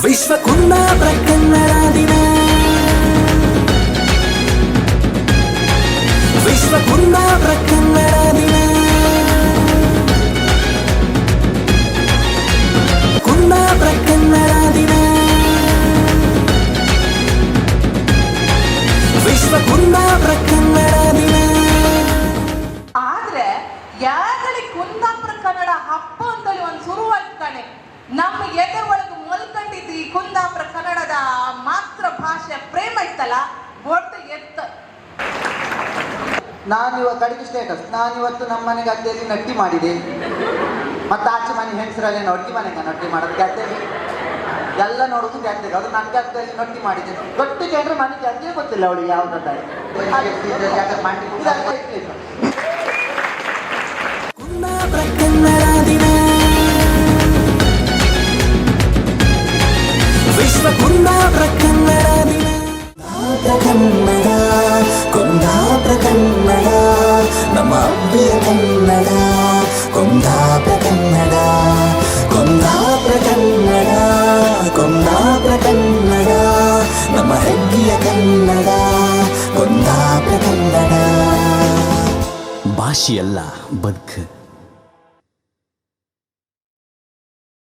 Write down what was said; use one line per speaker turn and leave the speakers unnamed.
ವಿಶ್ವ ಕುಂದಾಪುರ ಕನ್ನಡ ದಿನ, ವಿಶ್ವ ಕುಂದಾಪುರ ಕನ್ನಡ ದಿನ, ಕುಂದಾಪುರ ಕನ್ನಡ ದಿನ, ವಿಶ್ವ ಕುಂದಾಪುರ ಕನ್ನಡ ದಿನ.
ಆದ್ರೆ ಯಾಗಲಿ ಕುಂದಾಪುರ ಕನ್ನಡ ಹಬ್ಬ ಅಂತೇಳಿ ಒಂದು ಶುರುವಾಯ್ತು ಕಣೆ. ನಮ್ಮ ಎದೆ ಒಳಗೆ ಮಲ್ಕೊಂಡಿದ್ದು ಈ ಕುಂದಾಪುರ ಕನ್ನಡದ ಮಾತೃ ಭಾಷೆ ಪ್ರೇಮ ಇತ್ತಲ್ಲ, ಒಟ್ಟು ಎತ್ತ.
ನಾನಿವತ್ತು ಅಡಿಗೆ ಸ್ಟೇಟಸ್, ನಾನಿವತ್ತು ನಮ್ಮ ಮನೆ ಗದ್ದೆಯಲ್ಲಿ ನಟ್ಟಿ ಮಾಡಿದೆ. ಮತ್ತು ಆಚೆ ಮನೆ ಹೆಂಗಸರಲ್ಲಿ ಅಡುಗೆ ಮನೆಗೆ ನಟ್ಟಿ ಮಾಡೋದು ಗದ್ದೆಯಲ್ಲಿ ಎಲ್ಲ ನೋಡೋದು ಗದ್ದೆಗೆ. ಅದು ನನ್ನ ಗದ್ದೆಯಲ್ಲಿ ನಟ್ಟಿ ಮಾಡಿದೆ. ಗಟ್ಟಿಗೆ ಅಂದರೆ ಮನೆ ಗದ್ದೆ ಗೊತ್ತಿಲ್ಲ ಅವಳಿಗೆ ಯಾವುದಂತ ಮಾಡಿ.
ಕುಂದಾಪುರ ಕನ್ನಡ ದಿನ, ವಿಶ್ವ ಕುಂದಾಪುರ ಕನ್ನಡ ದಿನ. ಕನ್ನಡ ಕುಂದಾಪುರ ಕನ್ನಡ, ನಮ್ಮ ಅಬ್ಬಿಯ ಕನ್ನಡ ಕುಂದಾಪುರ ಕನ್ನಡ, ಕುಂದಾಪುರ ಕನ್ನಡ, ಕುಂದಾಪುರ ಕನ್ನಡ, ನಮ್ಮ ಹೆಗ್ಗಿಯ ಕನ್ನಡ ಕುಂದಾಪುರ ಕನ್ನಡ. ಭಾಷೆಯಲ್ಲ ಬದುಕು.